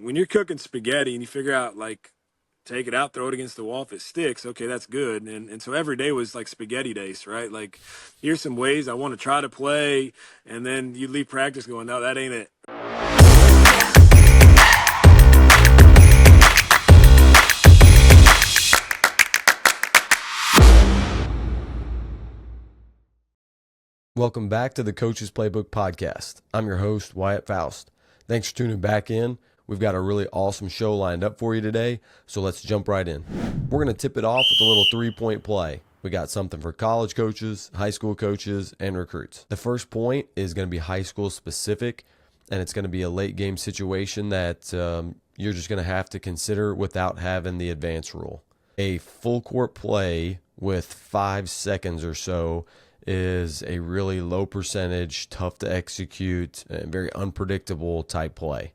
when you're cooking spaghetti and you figure out, like, take it out, throw it against the wall. If it sticks, okay, that's good. And so every day was like spaghetti days, right? Like, here's some ways I want to try to play. And then you leave practice going, no, that ain't it. Welcome back to the Coaches Playbook Podcast. I'm your host, Wyatt Faust. Thanks for tuning back in. We've got a really awesome show lined up for you today, so let's jump right in. We're going to tip it off with a little three-point play. We got something for college coaches, high school coaches, and recruits. The first point is going to be high school specific, and it's going to be a late game situation that you're just going to have to consider without having the advance rule. A full court play with 5 seconds or so is a really low percentage, tough to execute, and very unpredictable type play.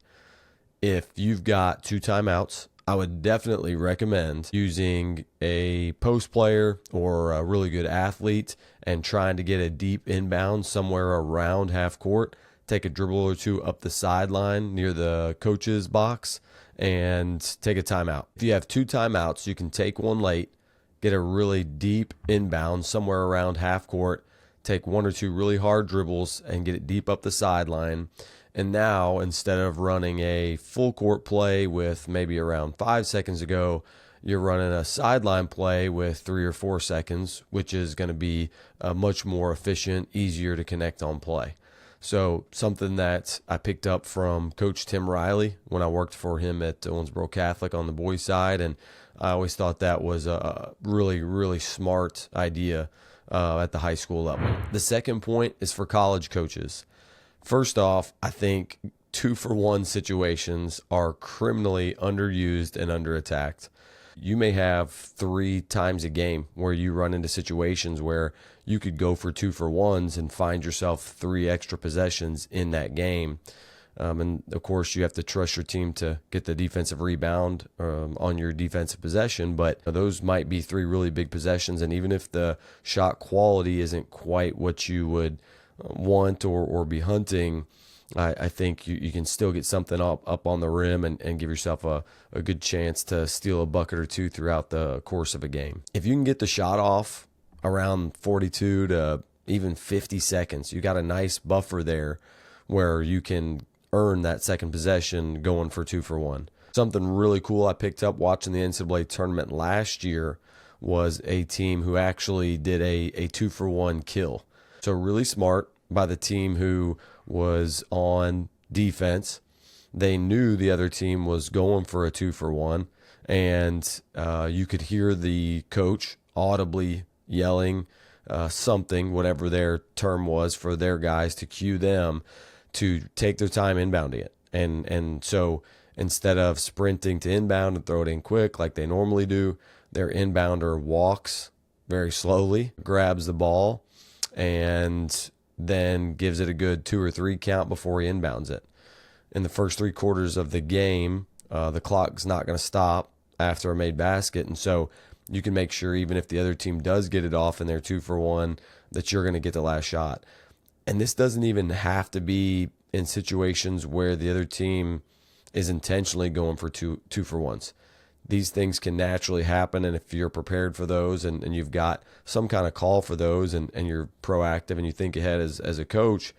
If you've got 2 timeouts, I would definitely recommend using a post player or a really good athlete and trying to get a deep inbound somewhere around half court. Take a dribble or 2 up the sideline near the coach's box and take a timeout. If you have 2 timeouts, you can take one late, get a really deep inbound somewhere around half court, take 1 or 2 really hard dribbles and get it deep up the sideline. And now, instead of running a full court play with maybe around 5 seconds ago, you're running a sideline play with 3 or 4 seconds, which is going to be much more efficient, easier to connect on play. So something that I picked up from Coach Tim Riley when I worked for him at Owensboro Catholic on the boys' side, and I always thought that was a really, really smart idea at the high school level. The second point is for college coaches. First off, I think 2-for-1 situations are criminally underused and under-attacked. You may have 3 times a game where you run into situations where you could go for 2-for-1s and find yourself 3 extra possessions in that game. And of course, you have to trust your team to get the defensive rebound on your defensive possession, but those might be 3 really big possessions. And even if the shot quality isn't quite what you would want or be hunting, I think you can still get something up on the rim and give yourself a good chance to steal a bucket or 2 throughout the course of a game. If you can get the shot off around 42 to even 50 seconds, you got a nice buffer there where you can earn that second possession going for 2-for-1. Something really cool I picked up watching the NCAA tournament last year was a team who actually did a 2-for-1 kill. So really smart by the team who was on defense. They knew the other team was going for a 2-for-1, and you could hear the coach audibly yelling something, whatever their term was for their guys, to cue them to take their time inbounding it. And so instead of sprinting to inbound and throw it in quick like they normally do, their inbounder walks very slowly, grabs the ball, and then gives it a good 2 or 3 count before he inbounds it. In the first 3 quarters of the game, the clock's not going to stop after a made basket, and so you can make sure even if the other team does get it off in their 2-for-1 that you're going to get the last shot. And this doesn't even have to be in situations where the other team is intentionally going for 2-for-1s. These things can naturally happen, and if you're prepared for those and you've got some kind of call for those and you're proactive and you think ahead as a coach,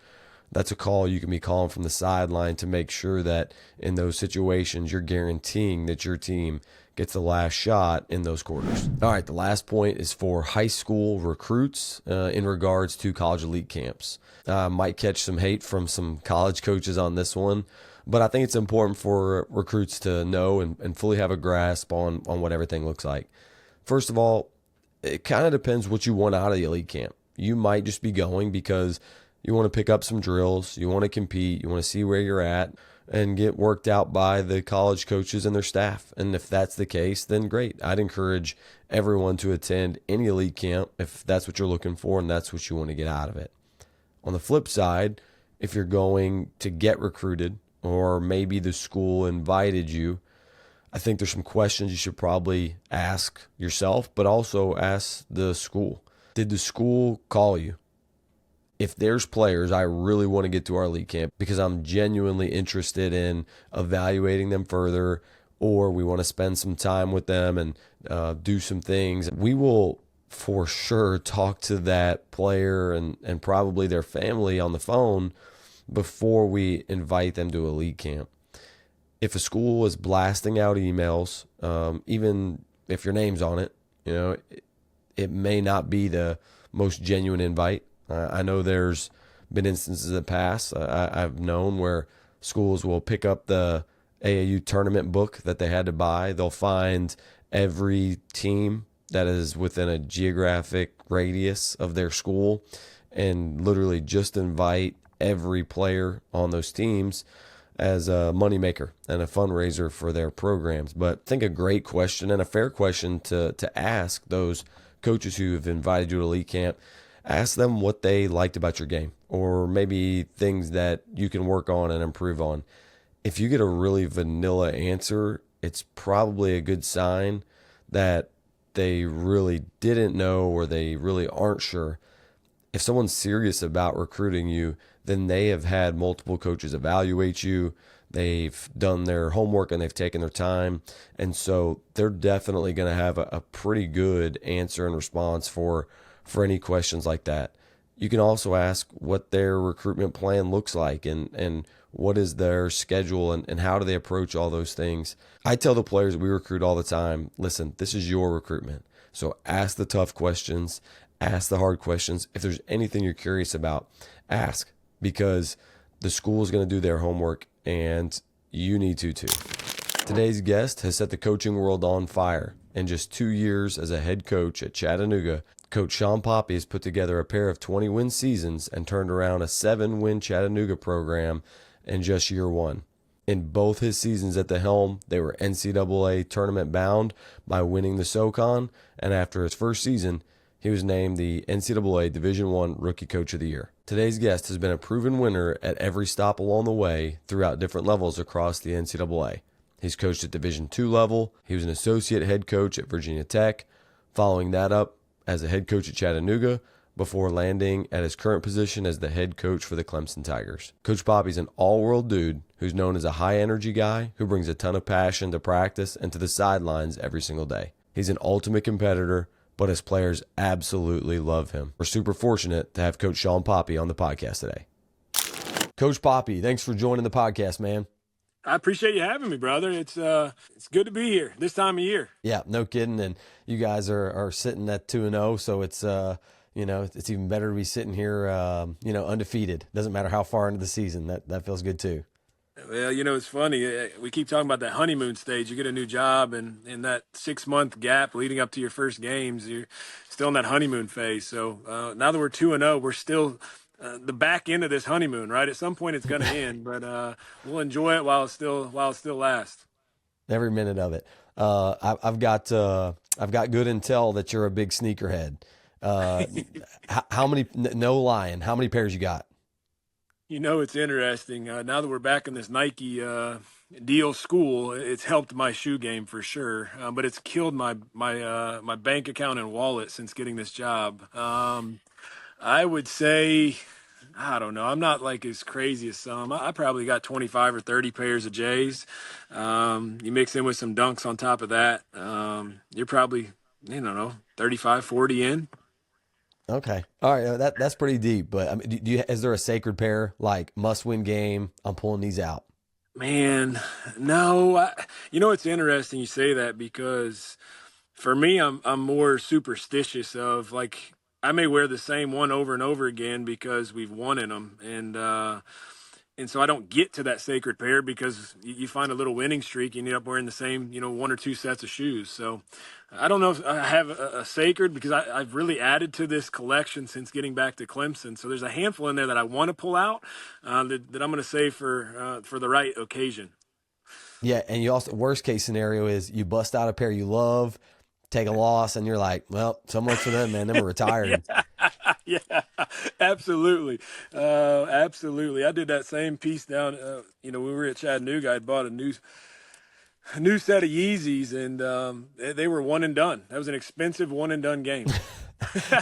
that's a call you can be calling from the sideline to make sure that in those situations you're guaranteeing that your team gets the last shot in those quarters. All right, the last point is for high school recruits in regards to college elite camps. Might catch some hate from some college coaches on this one, but I think it's important for recruits to know and fully have a grasp on what everything looks like. First of all, it kind of depends what you want out of the elite camp. You might just be going because you want to pick up some drills, you want to compete, you want to see where you're at and get worked out by the college coaches and their staff. And if that's the case, then great. I'd encourage everyone to attend any elite camp if that's what you're looking for and that's what you want to get out of it. On the flip side, if you're going to get recruited or maybe the school invited you, I think there's some questions you should probably ask yourself, but also ask the school. Did the school call you? if there's players I really want to get to our league camp because I'm genuinely interested in evaluating them further, or we want to spend some time with them and do some things, we will for sure talk to that player and probably their family on the phone before we invite them to a league camp. If a school is blasting out emails, even if your name's on it, it may not be the most genuine invite. I know there's been instances in the past I've known where schools will pick up the AAU tournament book that they had to buy. They'll find every team that is within a geographic radius of their school and literally just invite every player on those teams as a moneymaker and a fundraiser for their programs. But I think a great question and a fair question to ask those coaches who have invited you to elite camp, ask them what they liked about your game or maybe things that you can work on and improve on. If you get a really vanilla answer, it's probably a good sign that they really didn't know or they really aren't sure. If someone's serious about recruiting you, then they have had multiple coaches evaluate you. They've done their homework and they've taken their time. And so they're definitely going to have a pretty good answer and response for any questions like that. You can also ask what their recruitment plan looks like and what is their schedule and how do they approach all those things. I tell the players we recruit all the time, listen, this is your recruitment. So ask the tough questions, ask the hard questions. If there's anything you're curious about, ask, because the school is going to do their homework and you need to too. Today's guest has set the coaching world on fire. In just 2 years as a head coach at Chattanooga, Coach Shawn Poppie has put together a pair of 20-win seasons and turned around a 7-win Chattanooga program in just year one. In both his seasons at the helm, they were NCAA tournament bound by winning the SoCon, and after his first season, he was named the NCAA Division I Rookie Coach of the Year. Today's guest has been a proven winner at every stop along the way throughout different levels across the NCAA. He's coached at Division II level. He was an associate head coach at Virginia Tech, following that up as a head coach at Chattanooga, before landing at his current position as the head coach for the Clemson Tigers. Coach Poppie's an all-world dude who's known as a high-energy guy who brings a ton of passion to practice and to the sidelines every single day. He's an ultimate competitor, but his players absolutely love him. We're super fortunate to have Coach Shawn Poppie on the podcast today. Coach Poppie, thanks for joining the podcast, man. I appreciate you having me, brother. It's good to be here this time of year. Yeah, no kidding. And you guys are sitting at 2-0, so it's it's even better to be sitting here undefeated. Doesn't matter how far into the season. That feels good too. Well, it's funny. We keep talking about that honeymoon stage. You get a new job, and in that 6-month gap leading up to your first games, you're still in that honeymoon phase. So now that we're 2-0, we're still the back end of this honeymoon, right? At some point, it's going to end, but we'll enjoy it while it still lasts. Every minute of it. I've got good intel that you're a big sneakerhead. How many? No lying. How many pairs you got? It's interesting. Now that we're back in this Nike deal school, it's helped my shoe game for sure. But it's killed my bank account and wallet since getting this job. I would say, I don't know. I'm not like as crazy as some. I probably got 25 or 30 pairs of J's. You mix in with some Dunks on top of that. You're probably, 35, 40 in. Okay. All right. That's pretty deep. But I mean, is there a sacred pair, like must-win game? I'm pulling these out. Man, no. It's interesting you say that because for me, I'm more superstitious of like I may wear the same one over and over again because we've won in them, and so I don't get to that sacred pair because you find a little winning streak, you end up wearing the same, 1 or 2 sets of shoes. So I don't know if I have a sacred because I've really added to this collection since getting back to Clemson. So there's a handful in there that I want to pull out that I'm going to save for the right occasion. Yeah, and you also worst case scenario is you bust out a pair you love, take a loss, and you're like, well, so much for them, man. Then we're retired. Yeah, absolutely. Absolutely. I did that same piece down, when we were at Chattanooga. I bought a new set of Yeezys, and they were one and done. That was an expensive one and done game.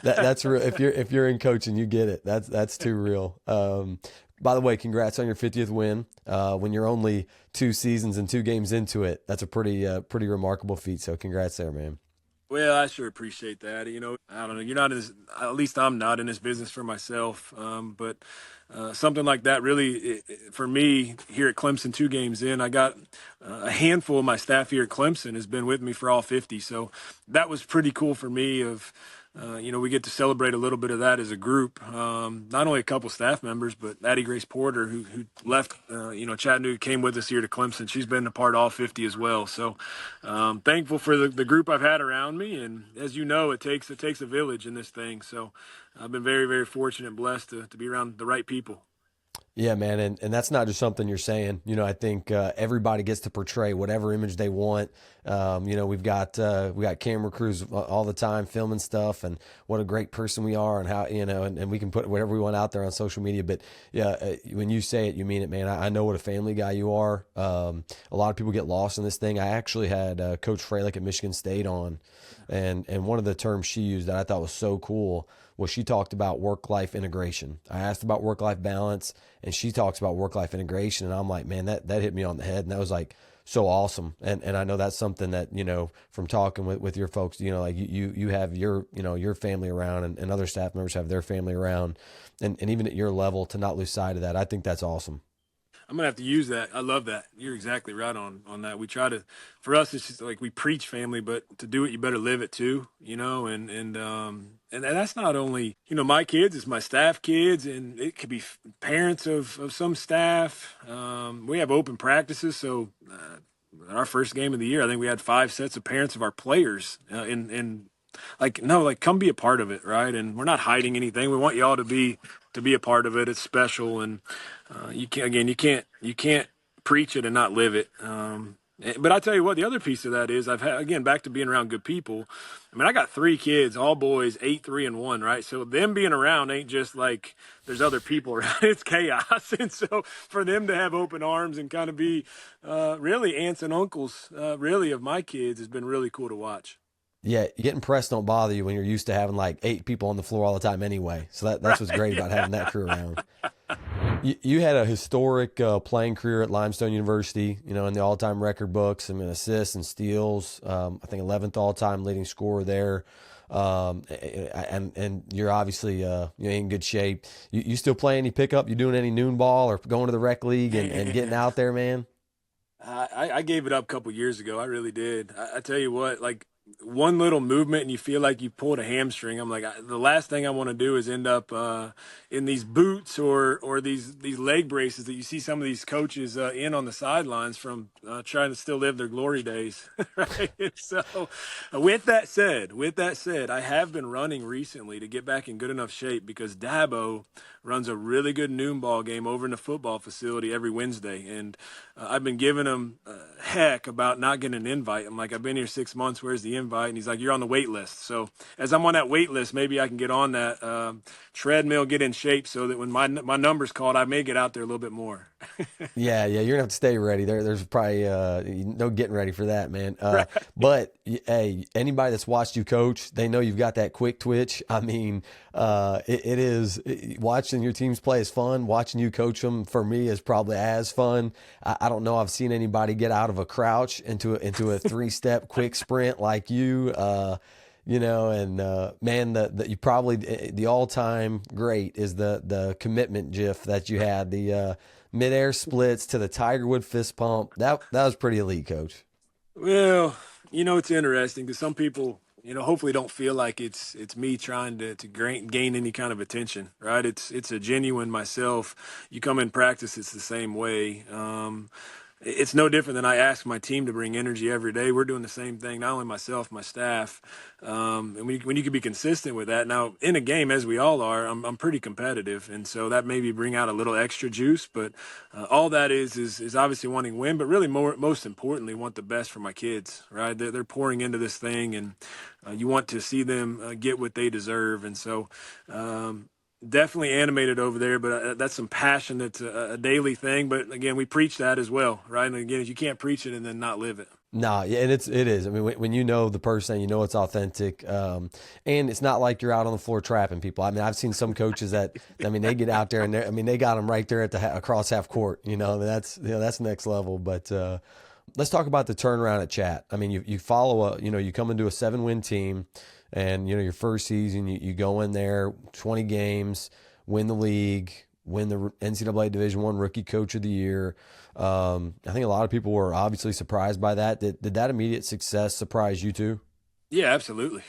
That's real. If you're in coaching, you get it. That's too real. By the way, congrats on your 50th win. When you're only 2 seasons and 2 games into it, that's a pretty remarkable feat. So congrats there, man. Well, I sure appreciate that. I don't know. You're not in this, at least I'm not in this business for myself. But something like that really, for me here at Clemson, 2 games in, I got a handful of my staff here at Clemson has been with me for all 50. So that was pretty cool for me. We get to celebrate a little bit of that as a group. Not only a couple staff members, but Addie Grace Porter, who left, Chattanooga, came with us here to Clemson. She's been a part of all 50 as well. So thankful for the group I've had around me. And as you know, it takes a village in this thing. So I've been very, very fortunate and blessed to be around the right people. Yeah, man, and that's not just something you're saying. I think everybody gets to portray whatever image they want. We got camera crews all the time filming stuff, and what a great person we are, and how and we can put whatever we want out there on social media. But yeah, when you say it, you mean it, man. I know what a family guy you are. A lot of people get lost in this thing. I actually had Coach Freilich at Michigan State on, and one of the terms she used that I thought was so cool was she talked about work-life integration. I asked about work-life balance, and she talks about work-life integration, and I'm like, man, that hit me on the head, and that was like so awesome. And I know that's something that, from talking with your folks, like you have your family around, and other staff members have their family around, and even at your level, to not lose sight of that, I think that's awesome. I'm gonna have to use that. I love that. You're exactly right on that. We try to, for us, it's just like we preach family, but to do it, you better live it too. And that's not only my kids, it's my staff kids, and it could be parents of some staff. We have open practices, so our first game of the year, I think we had 5 sets of parents of our players in like, no, like, come be a part of it, right? And we're not hiding anything. We want y'all to be a part of it. It's special, and you can't preach it and not live it. But I tell you what, the other piece of that is I've had, again, back to being around good people. I mean, I got 3 kids, all boys, 8, 3, and 1, right? So them being around ain't just like there's other people around. It's chaos. And so for them to have open arms and kind of be really aunts and uncles, really, of my kids has been really cool to watch. Yeah, getting pressed don't bother you when you're used to having like 8 people on the floor all the time anyway. So that's what's great about having that crew around. You had a historic playing career at Limestone University, in the all-time record books. I mean, assists and steals. I think 11th all-time leading scorer there. And you're obviously in good shape. You still play any pickup? You doing any noon ball or going to the rec league and getting out there, man? I gave it up a couple years ago. I really did. I tell you what, like, one little movement and you feel like you pulled a hamstring. I'm like, the last thing I want to do is end up in these boots or these leg braces that you see some of these coaches in on the sidelines from trying to still live their glory days. Right. So with that said, I have been running recently to get back in good enough shape because Dabo runs a really good noon ball game over in the football facility every Wednesday. And I've been giving him heck about not getting an invite. I'm like, I've been here 6 months. Where's the invite? And he's like, you're on the wait list. So as I'm on that wait list, maybe I can get on that treadmill, get in shape so that when my number's called, I may get out there a little bit more. Yeah, you're gonna have to stay ready. There's probably no getting ready for that, man. Right. But hey, anybody that's watched you coach, they know you've got that quick twitch. I mean, it is watching your teams play is fun. Watching you coach them for me is probably as fun. I don't know I've seen anybody get out of a crouch into a 3-step quick sprint like you. Man, you probably the all-time great is the commitment GIF that you had, the midair splits to the Tiger Wood fist pump. That was pretty elite, coach. Well, it's interesting because some people, hopefully don't feel like it's me trying to gain any kind of attention, right? It's a genuine myself. You come in practice, it's the same way. It's no different than I ask my team to bring energy every day. We're doing the same thing, not only myself, my staff. And when you can be consistent with that. Now, in a game, as we all are, I'm pretty competitive. And so that maybe bring out a little extra juice. But all that is obviously wanting to win, but really most importantly, want the best for my kids, right? They're pouring into this thing, and you want to see them get what they deserve. And so definitely animated over there, but that's some passion. That's a daily thing. But again, we preach that as well, right? And again, you can't preach it and then not live it. No, yeah, and it is. I mean, when you know the person, you know it's authentic, and it's not like you're out on the floor trapping people. I mean, I've seen some coaches that, I mean, they get out there and they got them right there at the across half court. That's next level. But let's talk about the turnaround at Chat. I mean, you follow you come into a 7-win team, and your first season, you go in there, 20 games, win the league, win the NCAA Division I Rookie Coach of the Year. I think a lot of people were obviously surprised by that. Did that immediate success surprise you too? Yeah, absolutely.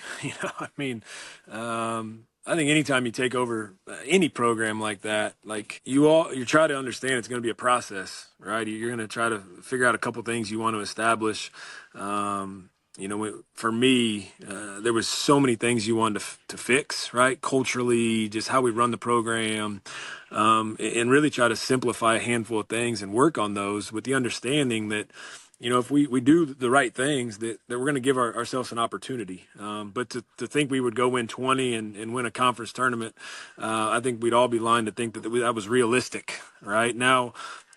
I mean, I think anytime you take over any program like that, like you try to understand it's going to be a process, right? You're going to try to figure out a couple things you want to establish. For me, there was so many things you wanted to fix, right? Culturally, just how we run the program, and really try to simplify a handful of things and work on those with the understanding that, if we do the right things, that we're going to give ourselves an opportunity. But to think we would go win 20 and win a conference tournament, I think we'd all be lying to think that was realistic, right? Now,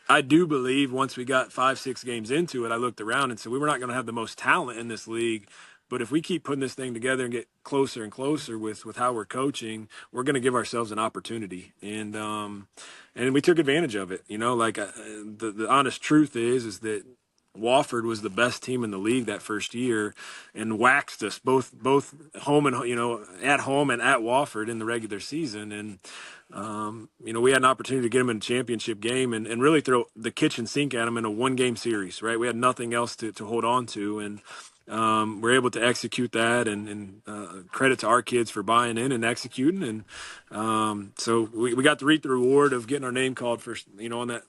I do believe once we got 5-6 games into it, I looked around and said, we were not going to have the most talent in this league. But if we keep putting this thing together and get closer and closer with how we're coaching, we're going to give ourselves an opportunity. And we took advantage of it. The honest truth is that Wofford was the best team in the league that first year and waxed us both home and, at home and at Wofford in the regular season. And, we had an opportunity to get them in a championship game and really throw the kitchen sink at them in a 1-game series, right? We had nothing else to hold on to. And we're able to execute that and credit to our kids for buying in and executing. And so we got to reap the reward of getting our name called for, on that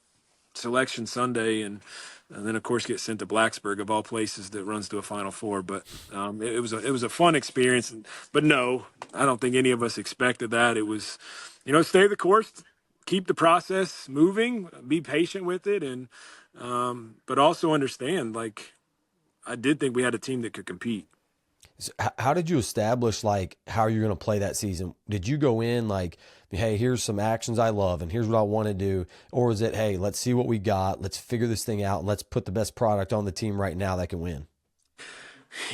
selection Sunday. And then, of course, get sent to Blacksburg, of all places, that runs to a Final Four. But it was a fun experience. But no, I don't think any of us expected that. It was, stay the course, keep the process moving, be patient with it, and but also understand, like, I did think we had a team that could compete. So how did you establish how you're going to play that season? Did you go in hey, here's some actions I love and here's what I want to do? Or was it, hey, let's see what we got, let's figure this thing out, and let's put the best product on the team right now that can win?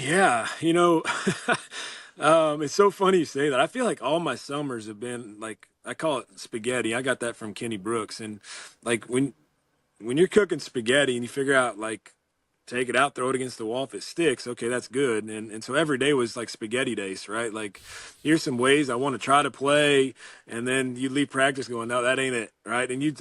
Yeah, it's so funny you say that. I feel like all my summers have been I call it spaghetti. I got that from Kenny Brooks. And when you're cooking spaghetti and you figure out take it out, throw it against the wall. If it sticks, okay, that's good. And so every day was like spaghetti days, right? Like, here's some ways I want to try to play. And then you leave practice going, no, that ain't it, right? And you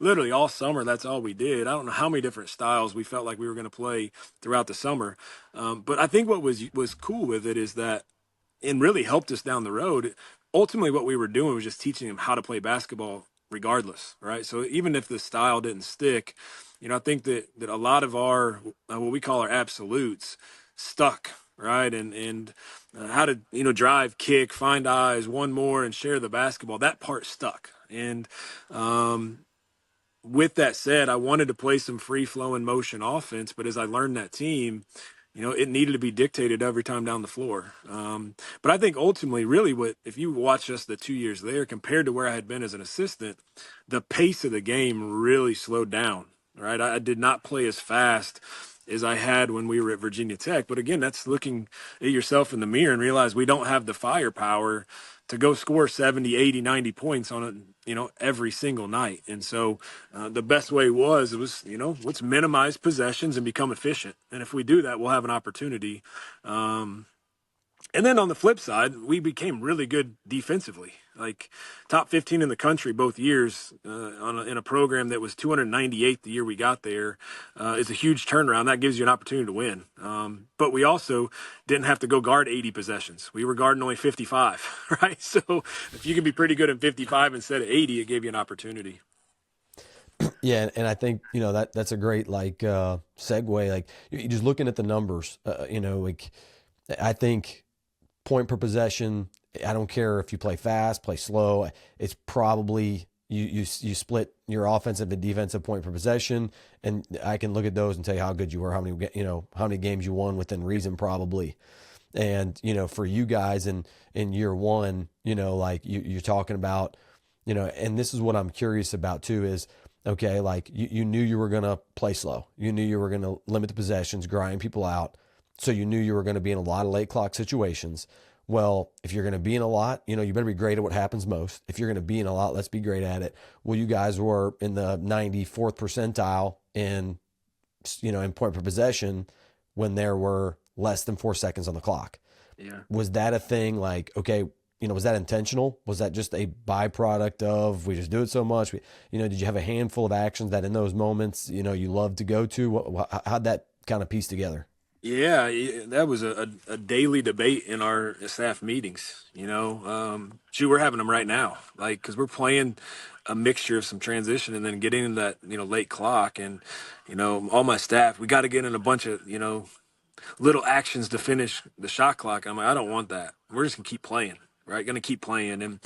literally all summer, that's all we did. I don't know how many different styles we felt like we were going to play throughout the summer. But I think what was cool with it is that, and really helped us down the road, ultimately what we were doing was just teaching them how to play basketball regardless, right? So even if the style didn't stick, I think that a lot of our what we call our absolutes stuck, right? And how to drive, kick, find eyes, one more, and share the basketball. That part stuck. And with that said, I wanted to play some free flowing motion offense, but as I learned that team, it needed to be dictated every time down the floor. But I think ultimately, really, if you watch us the 2 years there compared to where I had been as an assistant, the pace of the game really slowed down. Right, I did not play as fast as I had when we were at Virginia Tech. But again, that's looking at yourself in the mirror and realize we don't have the firepower to go score 70, 80, 90 points on every single night. And so the best way was let's minimize possessions and become efficient. And if we do that, we'll have an opportunity. And then on the flip side, we became really good defensively, like top 15 in the country both years in a program that was 298th the year we got there. Is a huge turnaround. That gives you an opportunity to win. But we also didn't have to go guard 80 possessions. We were guarding only 55, right? So if you can be pretty good in 55 instead of 80, it gave you an opportunity. Yeah, and I think that's a great segue. Like, you're just looking at the numbers. I think point per possession, I don't care if you play fast, play slow, it's probably you split your offensive and defensive point per possession, and I can look at those and tell you how good you were, how many games you won within reason probably. And for you guys in year one, you're talking about and this is what I'm curious about too is, okay, like you knew you were going to play slow. You knew you were going to limit the possessions, grind people out. So you knew you were going to be in a lot of late clock situations. Well, if you're going to be in a lot, you better be great at what happens most. If you're going to be in a lot, let's be great at it. Well, you guys were in the 94th percentile in point per possession when there were less than 4 seconds on the clock. Yeah. Was that a thing like, okay, was that intentional? Was that just a byproduct of we just do it so much? Did you have a handful of actions that in those moments, you love to go to? How'd that kind of piece together? Yeah, that was a daily debate in our staff meetings. Shoot, we're having them right now, like because we're playing a mixture of some transition and then getting into that late clock, and all my staff, we got to get in a bunch of little actions to finish the shot clock. I'm like, I don't want that. We're just gonna keep playing, right? Gonna keep playing, and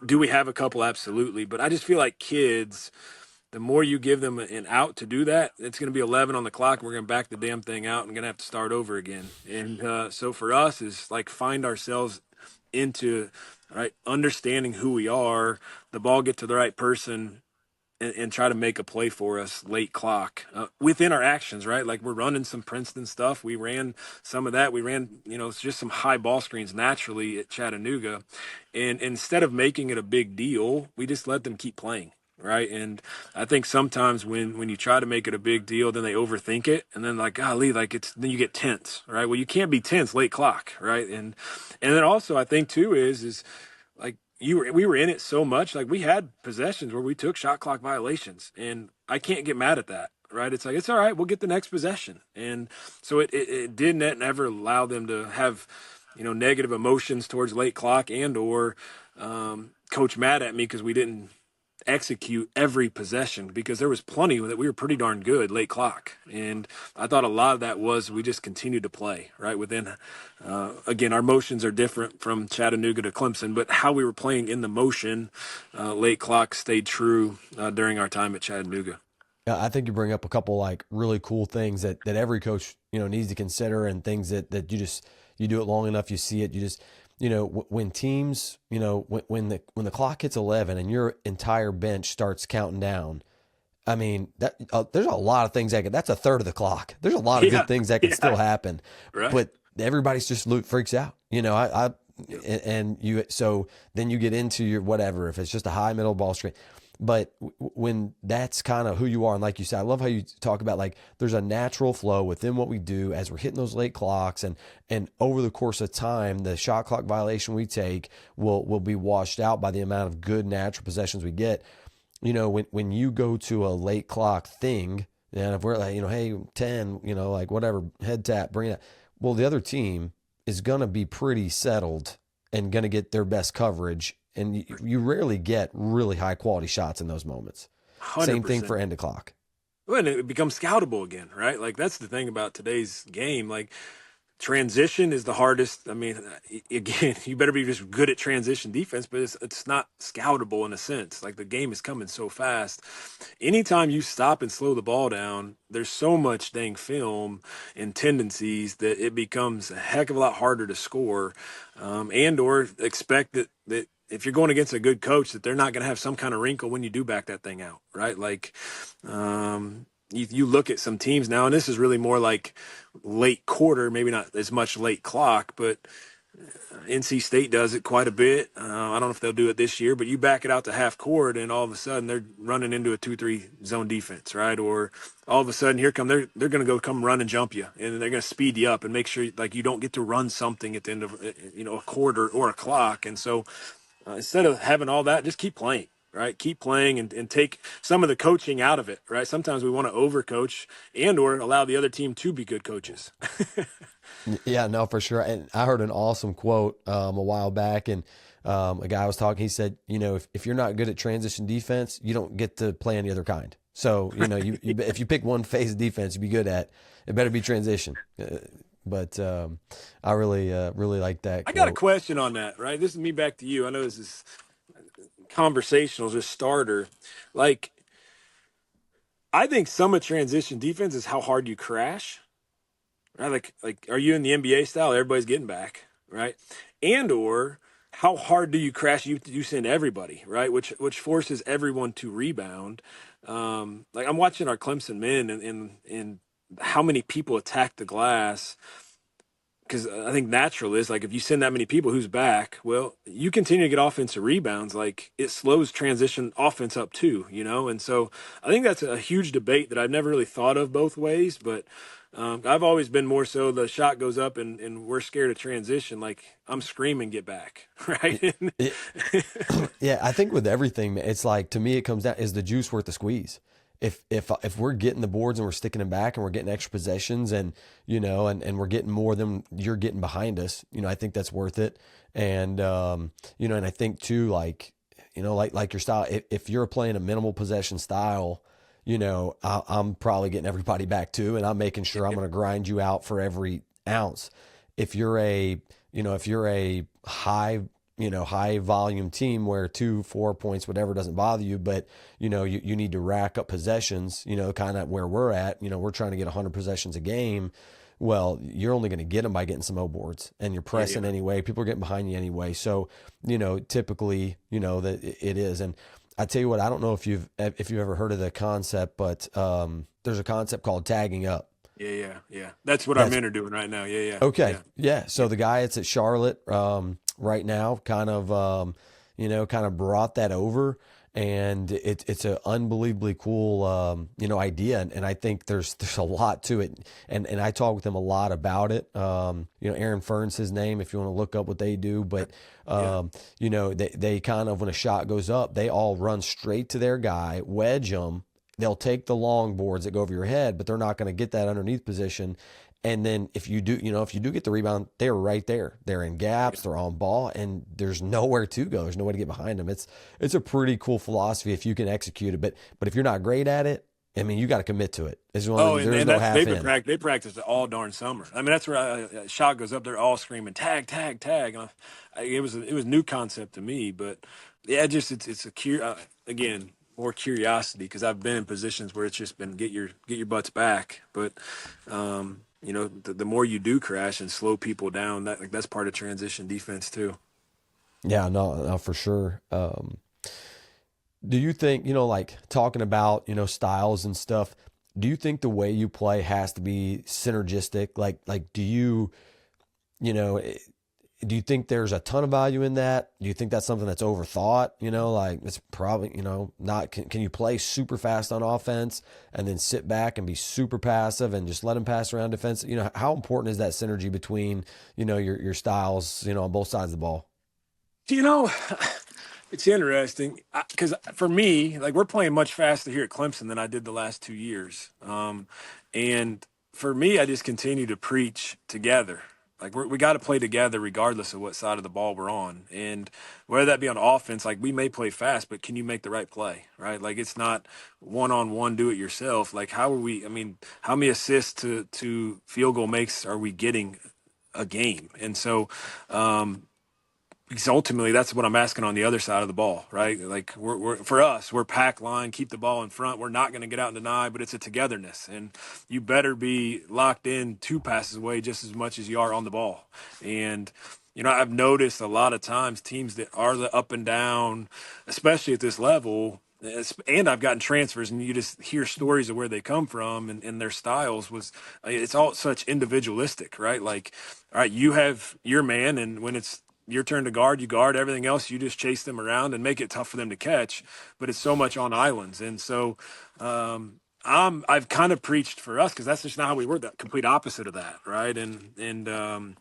do we have a couple? Absolutely, but I just feel like kids, the more you give them an out to do that, it's going to be 11 on the clock. And we're going to back the damn thing out and going to have to start over again. And so for us is like find ourselves into right understanding who we are, the ball get to the right person, and try to make a play for us late clock within our actions, right? Like we're running some Princeton stuff. We ran some of that. We ran, just some high ball screens naturally at Chattanooga. And instead of making it a big deal, we just let them keep playing. Right. And I think sometimes when you try to make it a big deal, then they overthink it. And then like, golly, like then you get tense. Right. Well, you can't be tense late clock. Right. And then also I think too is like we were in it so much. Like we had possessions where we took shot clock violations, and I can't get mad at that. Right. It's like, it's all right. We'll get the next possession. And so it didn't never allow them to have, negative emotions towards late clock or coach mad at me because we didn't execute every possession, because there was plenty that we were pretty darn good late clock. And I thought a lot of that was we just continued to play right within, again, our motions are different from Chattanooga to Clemson, but how we were playing in the motion, late clock stayed true during our time at Chattanooga. I think you bring up a couple like really cool things that every coach, needs to consider, and things that you do it long enough, you see it, you just, when teams, when the clock hits 11 and your entire bench starts counting down, I mean, that there's a lot of things that's a third of the clock. There's a lot of good things that can still happen, right. But everybody's just freaks out, so then you get into your whatever, if it's just a high middle ball screen. But when that's kind of who you are, and like you said, I love how you talk about like there's a natural flow within what we do as we're hitting those late clocks, and over the course of time, the shot clock violation we take will be washed out by the amount of good natural possessions we get. When you go to a late clock thing, and if we're like, hey, 10, like whatever, head tap, bring it. Well, the other team is going to be pretty settled and going to get their best coverage. And you rarely get really high quality shots in those moments. 100%. Same thing for end of clock. Well, and it becomes scoutable again, right? Like that's the thing about today's game. Like transition is the hardest. I mean, again, you better be just good at transition defense, but it's not scoutable in a sense. Like the game is coming so fast. Anytime you stop and slow the ball down, there's so much dang film and tendencies that it becomes a heck of a lot harder to score, or expect that if you're going against a good coach, that they're not going to have some kind of wrinkle when you do back that thing out, right? Like, you look at some teams now, and this is really more like late quarter, maybe not as much late clock, but NC State does it quite a bit. I don't know if they'll do it this year, but you back it out to half court, and all of a sudden they're running into a 2-3 zone defense, right? Or all of a sudden they're going to go come run and jump you, and they're going to speed you up and make sure like you don't get to run something at the end of a quarter or a clock. And so instead of having all that, just keep playing. Right. Keep playing and take some of the coaching out of it. Right. Sometimes we want to overcoach or allow the other team to be good coaches. Yeah, no, for sure. And I heard an awesome quote a while back, and a guy was talking. He said, if you're not good at transition defense, you don't get to play any other kind. So, if you pick one phase of defense to be good at, it better be transition. But I really like that quote. I got a question on that. Right. This is me back to you. I know this is conversational, just starter. Like, I think some of transition defense is how hard you crash. Right? Like, are you in the NBA style? Everybody's getting back, right? Or how hard do you crash? You send everybody, right? Which forces everyone to rebound. Like I'm watching our Clemson men and how many people attack the glass, because I think natural is like if you send that many people, who's back? Well, you continue to get offensive rebounds, like it slows transition offense up too, you know. And so I think that's a huge debate that I've never really thought of both ways, but I've always been more so the shot goes up and we're scared of transition, like I'm screaming get back, right? It, yeah, I think with everything, it's like, to me, it comes down, is the juice worth the squeeze? If we're getting the boards and we're sticking them back and we're getting extra possessions and, and we're getting more than you're getting behind us, I think that's worth it. And, and I think too, like your style, if you're playing a minimal possession style, I'm probably getting everybody back too. And I'm making sure I'm going to grind you out for every ounce. If you're a high volume team where 2-4 points, whatever, doesn't bother you, but you need to rack up possessions, kind of where we're at, we're trying to get 100 possessions a game. Well, you're only going to get them by getting some O boards, and you're pressing anyway. People are getting behind you anyway. So, typically, that it is. And I tell you what, I don't know if you've ever heard of the concept, but there's a concept called tagging up. Yeah. That's what our men are doing right now. Yeah. Okay. Yeah. So the guy that's at Charlotte right now kind of brought that over, and it's an unbelievably cool, idea. And I think there's a lot to it. And I talk with him a lot about it. Aaron Fern's his name, if you want to look up what they do. But, they kind of, when a shot goes up, they all run straight to their guy, wedge them. They'll take the long boards that go over your head, but they're not going to get that underneath position. And then if you do get the rebound, they're right there. They're in gaps, they're on ball, and there's nowhere to go. There's no way to get behind them. It's a pretty cool philosophy if you can execute it. But if you're not great at it, I mean, you got to commit to it. There's no half in. They practice it all darn summer. I mean, that's where a shot goes up. They're all screaming tag, tag, tag. And it was a new concept to me, but yeah, it's again, more curiosity, because I've been in positions where it's just been get your butts back. But the more you do crash and slow people down, that's part of transition defense too. Yeah, no, for sure. Do you think, like talking about, styles and stuff, do you think the way you play has to be synergistic? Like, do you think there's a ton of value in that? Do you think that's something that's overthought? Like it's probably, not, can you play super fast on offense and then sit back and be super passive and just let them pass around defense? How important is that synergy between, your styles, on both sides of the ball? It's interesting because for me, like we're playing much faster here at Clemson than I did the last 2 years. And for me, I just continue to preach together. Like we got to play together regardless of what side of the ball we're on. And whether that be on offense, like we may play fast, but can you make the right play, right? Like it's not one-on-one, do it yourself. Like how many assists to field goal makes are we getting a game? And so, because ultimately that's what I'm asking on the other side of the ball, right? Like we're pack line, keep the ball in front. We're not going to get out and deny, but it's a togetherness, and you better be locked in 2 passes away just as much as you are on the ball. And I've noticed a lot of times teams that are the up and down, especially at this level, and I've gotten transfers, and you just hear stories of where they come from and their styles it's all such individualistic, right? Like, all right, you have your man, and when it's your turn to guard, you guard. Everything else, you just chase them around and make it tough for them to catch. But it's so much on islands. And so I've kind of preached for us, because that's just not how we work, the complete opposite of that, right? And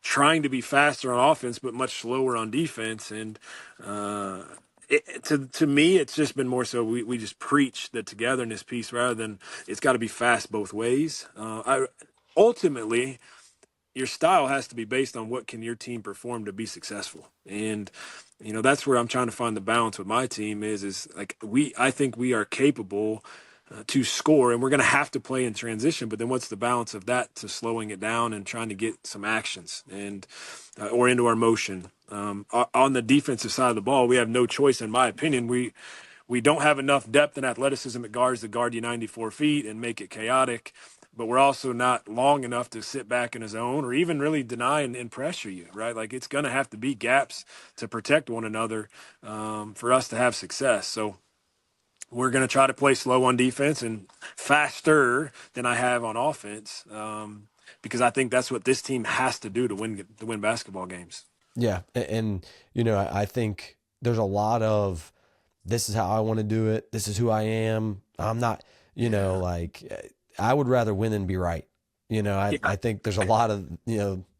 trying to be faster on offense but much slower on defense. And to me, it's just been more so we just preach the togetherness piece rather than it's got to be fast both ways. Ultimately, your style has to be based on what can your team perform to be successful. And, that's where I'm trying to find the balance with my team is like I think we are capable to score, and we're going to have to play in transition. But then what's the balance of that to slowing it down and trying to get some actions and or into our motion? On the defensive side of the ball, we have no choice, in my opinion. We don't have enough depth and athleticism at guards to guard you 94 feet and make it chaotic. but we're also not long enough to sit back in his own or even really deny and pressure you, right? Like it's going to have to be gaps to protect one another for us to have success. So we're going to try to play slow on defense and faster than I have on offense because I think that's what this team has to do to win basketball games. Yeah. And I think there's a lot of, this is how I want to do it. This is who I am. I'm not, Yeah. I would rather win than be right. Yeah. I think there's a lot of,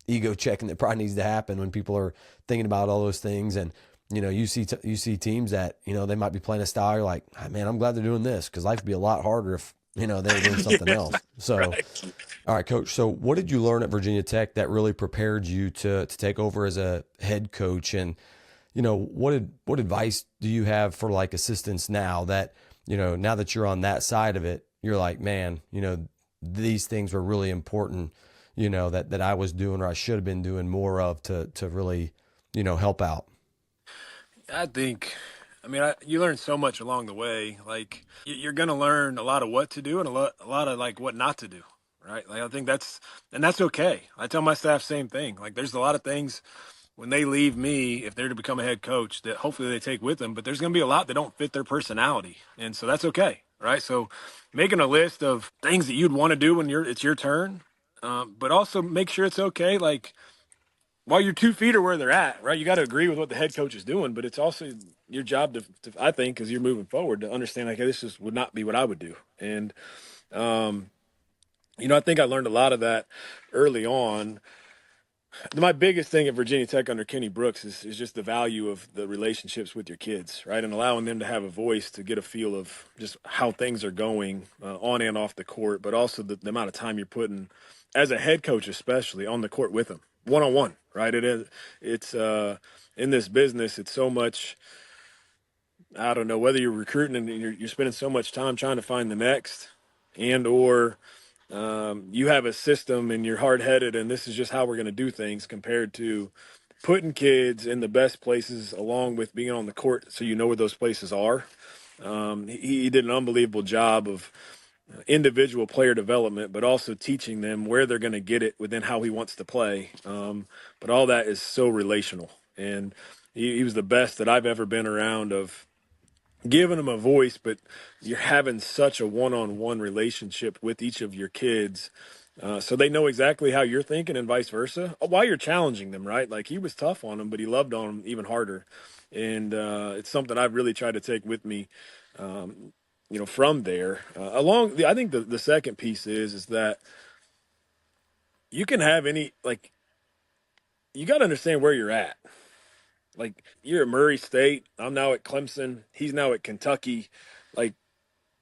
ego checking that probably needs to happen when people are thinking about all those things. And, you see teams that, they might be playing a style. You're like, "Ah, man, I'm glad they're doing this because life would be a lot harder if, they were doing something Yeah, else." So, right. all right, Coach. So what did you learn at Virginia Tech that really prepared you to take over as a head coach? And, what advice do you have for like assistants now that, now that you're on that side of it, you're like, man, these things were really important, that I was doing or I should have been doing more of to really, help out. I think, you learn so much along the way. Like you're going to learn a lot of what to do and a lot of like what not to do. Right. Like I think that's okay. I tell my staff same thing. Like there's a lot of things when they leave me, if they're to become a head coach, that hopefully they take with them, but there's going to be a lot that don't fit their personality. And so that's okay. Right. So making a list of things that you'd want to do when it's your turn, but also make sure it's okay. Like, while your 2 feet are where they're at, right? You got to agree with what the head coach is doing, but it's also your job to I think, as you're moving forward, to understand like, hey, this just would not be what I would do. And um, I think I learned a lot of that early on. My biggest thing at Virginia Tech under Kenny Brooks is just the value of the relationships with your kids, right? And allowing them to have a voice to get a feel of just how things are going on and off the court, but also the amount of time you're putting as a head coach, especially on the court with them, one on one, right? It's in this business, it's so much. I don't know whether you're recruiting and you're spending so much time trying to find the next, and or you have a system and you're hard headed and this is just how we're going to do things compared to putting kids in the best places along with being on the court so you know where those places are. He did an unbelievable job of individual player development, but also teaching them where they're going to get it within how he wants to play. But all that is so relational. And he was the best that I've ever been around of giving them a voice, but you're having such a one-on-one relationship with each of your kids. So they know exactly how you're thinking and vice versa while you're challenging them, right? Like he was tough on them, but he loved on them even harder. And it's something I've really tried to take with me, from there. I think the second piece is that you can have you got to understand where you're at. Like you're at Murray State, I'm now at Clemson, he's now at Kentucky. Like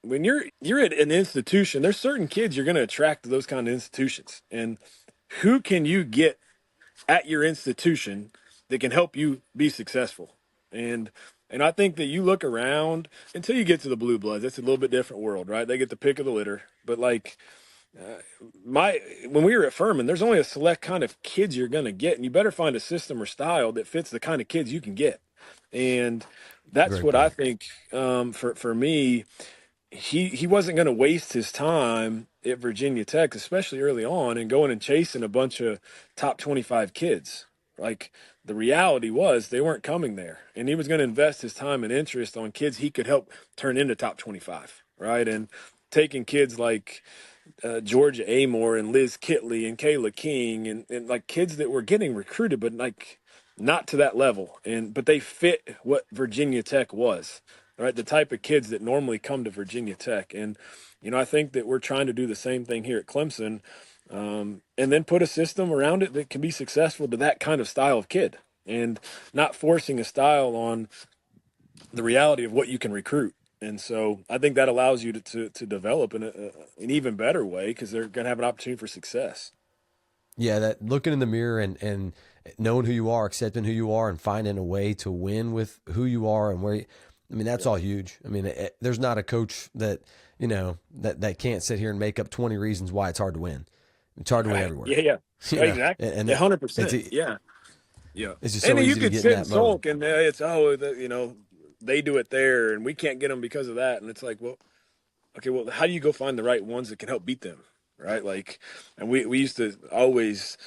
when you're at an institution, there's certain kids you're going to attract to those kind of institutions. And who can you get at your institution that can help you be successful? And I think that you look around until you get to the Blue Bloods. That's a little bit different world, right? They get the pick of the litter. But like when we were at Furman, there's only a select kind of kids you're going to get, and you better find a system or style that fits the kind of kids you can get. And that's Great what I point. think for me. He wasn't going to waste his time at Virginia Tech, especially early on, and going and chasing a bunch of top 25 kids. Like the reality was they weren't coming there, and he was going to invest his time and interest on kids he could help turn into top 25, right? And taking kids like Georgia Amore and Liz Kitley and Kayla King and like kids that were getting recruited, but like not to that level. But they fit what Virginia Tech was, right? The type of kids that normally come to Virginia Tech. And, I think that we're trying to do the same thing here at Clemson, and then put a system around it that can be successful to that kind of style of kid and not forcing a style on the reality of what you can recruit. And so I think that allows you to develop in an even better way because they're going to have an opportunity for success. Yeah, that looking in the mirror and knowing who you are, accepting who you are, and finding a way to win with who you are and where. That's all huge. There's not a coach that that can't sit here and make up 20 reasons why it's hard to win. It's hard to win Right. everywhere. Yeah, yeah. Exactly. And Yeah, it's 100%. Yeah. Yeah. it's just And so then you easy to could get in sit that and mode. sulk and they do it there and we can't get them because of that. And it's like, well, okay, well, how do you go find the right ones that can help beat them? right? Like, and we used to always,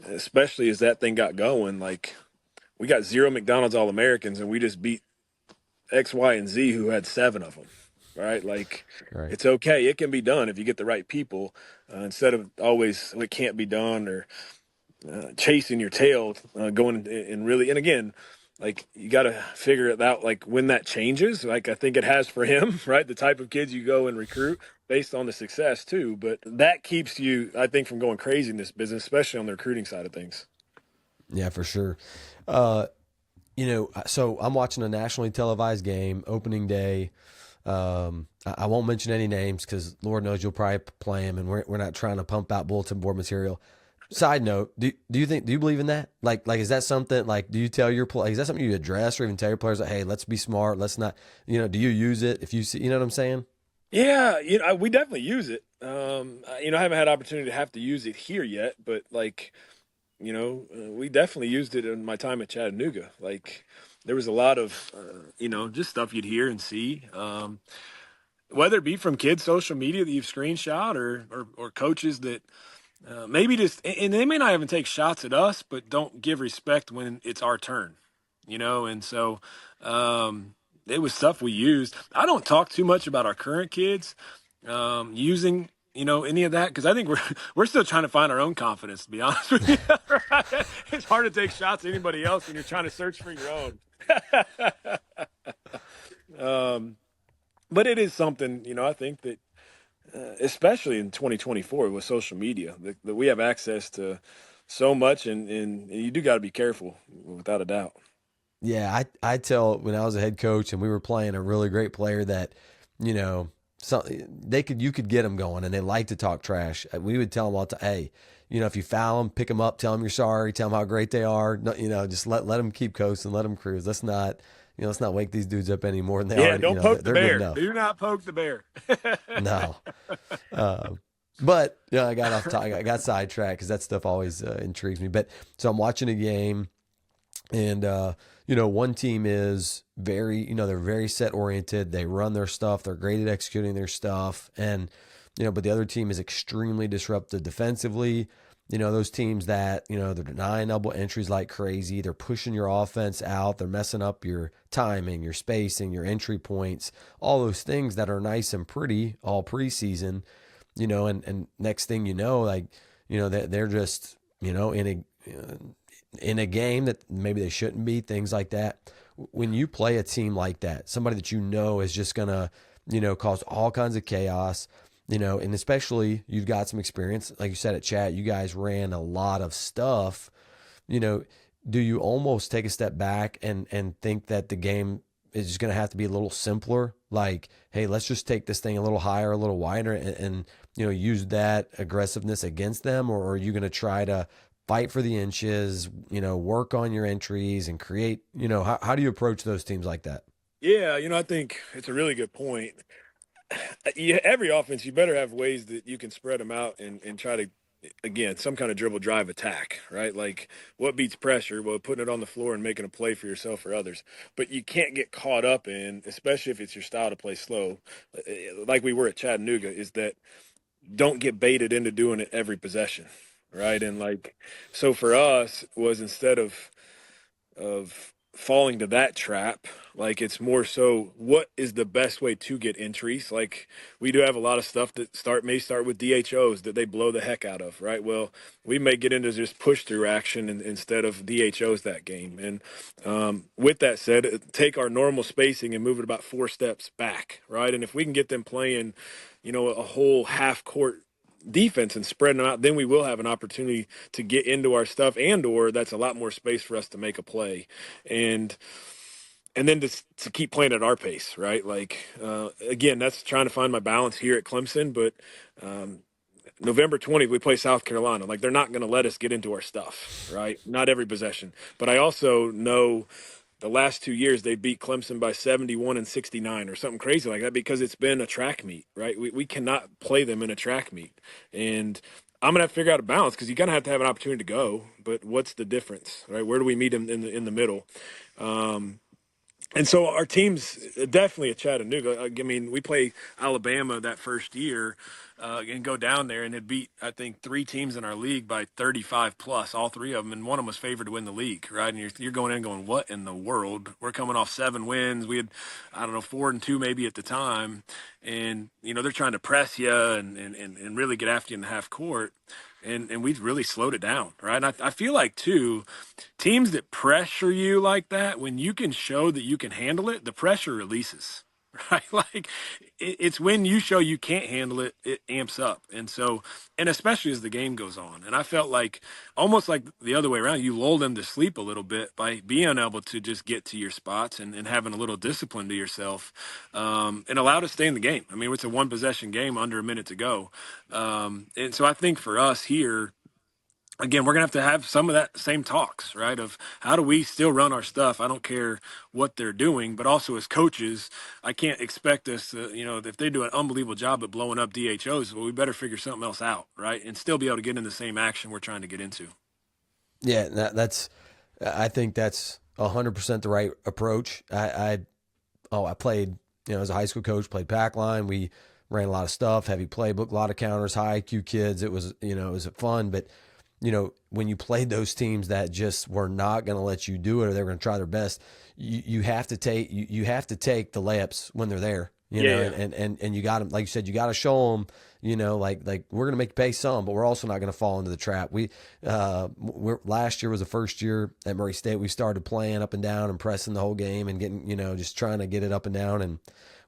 especially as that thing got going, like we got 0 McDonald's All-Americans and we just beat X, Y, and Z who had 7 of them, right? Like, Right. it's okay. It can be done if you get the right people, instead of always it can't be done, or chasing your tail, going and really, and again, like you got to figure it out. Like when that changes, like I think it has for him, right? The type of kids you go and recruit based on the success too, but that keeps you, I think, from going crazy in this business, especially on the recruiting side of things. Yeah, for sure. Uh, so I'm watching a nationally televised game, opening day. I won't mention any names because Lord knows you'll probably play them, and we're not trying to pump out bulletin board material. Side note: do you believe in that? Like is that something like do you tell your play? Is that something you address or even tell your players like, hey, let's be smart, let's not, do you use it if you see, you know what I'm saying? Yeah, we definitely use it. I haven't had opportunity to have to use it here yet, but like, we definitely used it in my time at Chattanooga. Like, there was a lot of, just stuff you'd hear and see. Whether it be from kids' social media that you've screenshot, or coaches that maybe just, and they may not even take shots at us, but don't give respect when it's our turn, and so it was stuff we used. I don't talk too much about our current kids using any of that, because I think we're still trying to find our own confidence, to be honest with you. Right? It's hard to take shots at anybody else when you're trying to search for your own. But it is something, I think that, especially in 2024 with social media, that we have access to so much, and you do got to be careful, without a doubt. Yeah, I tell when I was a head coach and we were playing a really great player that, you know, so you could get them going and they like to talk trash. We would tell them all the time, hey, if you foul them, pick them up, tell them you're sorry, tell them how great they are. No, just let them keep coasting, let them cruise. Let's not wake these dudes up any more than they Yeah, already, don't poke the they're good bear. enough. Do not poke the bear. No. Uh, but I got I got sidetracked because that stuff always intrigues me. But so I'm watching a game. And, one team is very, they're very set oriented. They run their stuff. They're great at executing their stuff. And, but the other team is extremely disruptive defensively. Those teams that, they're denying double entries like crazy. They're pushing your offense out. They're messing up your timing, your spacing, your entry points, all those things that are nice and pretty all preseason, and next thing you know, like, they're just, in a game that maybe they shouldn't be, things like that. When you play a team like that, somebody that is just going to, cause all kinds of chaos, and especially you've got some experience. Like you said at chat, you guys ran a lot of stuff, do you almost take a step back and think that the game is just going to have to be a little simpler? Like, hey, let's just take this thing a little higher, a little wider, and use that aggressiveness against them? Or are you going to try to fight for the inches, work on your entries and create, how do you approach those teams like that? Yeah, I think it's a really good point. Every offense, you better have ways that you can spread them out and try to, again, some kind of dribble drive attack, right? Like, what beats pressure? Well, putting it on the floor and making a play for yourself or others. But you can't get caught up in, especially if it's your style to play slow, like we were at Chattanooga, is that don't get baited into doing it every possession, right? And like, so for us was, instead of falling to that trap, like it's more so what is the best way to get entries. Like, we do have a lot of stuff that may start with DHOs that they blow the heck out of, right? Well, we may get into just push through action instead of DHOs that game. And with that said, take our normal spacing and move it about 4 steps back, right? And if we can get them playing, a whole half court defense and spreading them out, then we will have an opportunity to get into our stuff, or that's a lot more space for us to make a play. And then to keep playing at our pace, right? Like, again, that's trying to find my balance here at Clemson. But November 20th, we play South Carolina. Like, they're not going to let us get into our stuff, right? Not every possession. But I also know the last 2 years they beat Clemson by 71 and 69 or something crazy like that, because it's been a track meet, right? We cannot play them in a track meet. And I'm going to have to figure out a balance, because you're going to have an opportunity to go. But what's the difference, right? Where do we meet them in the middle? And so our team's definitely at Chattanooga. I mean, we play Alabama that first year. and go down there and had beat, I think, 3 teams in our league by 35 plus, all 3 of them, and one of them was favored to win the league, right? And you're going in going, what in the world? We're coming off 7 wins. We had, I don't know, 4-2 maybe at the time, and they're trying to press you and really get after you in the half court. And we really slowed it down, right? And I feel like, too, teams that pressure you like that, when you can show that you can handle it, the pressure releases, right? Like it's when you show you can't handle it, it amps up. And so, and especially as the game goes on. And I felt like almost like the other way around, you lull them to sleep a little bit by being able to just get to your spots and having a little discipline to yourself, and allow to stay in the game. I mean, it's a 1 possession game under a minute to go. And so I think for us here, again, we're going to have some of that same talks, right? Of how do we still run our stuff? I don't care what they're doing, but also as coaches, I can't expect us to, if they do an unbelievable job at blowing up DHOs, well, we better figure something else out, right? And still be able to get in the same action we're trying to get into. Yeah, I think that's 100% the right approach. I played, as a high school coach, played pack line. We ran a lot of stuff, heavy playbook, a lot of counters, high IQ kids. It was, it was fun, but when you played those teams that just were not going to let you do it, or they're going to try their best, you have to take the layups when they're there. And you got them, like you said, you got to show them. Like we're going to make you pay some, but we're also not going to fall into the trap. Last year was the first year at Murray State. We started playing up and down and pressing the whole game and getting, just trying to get it up and down. And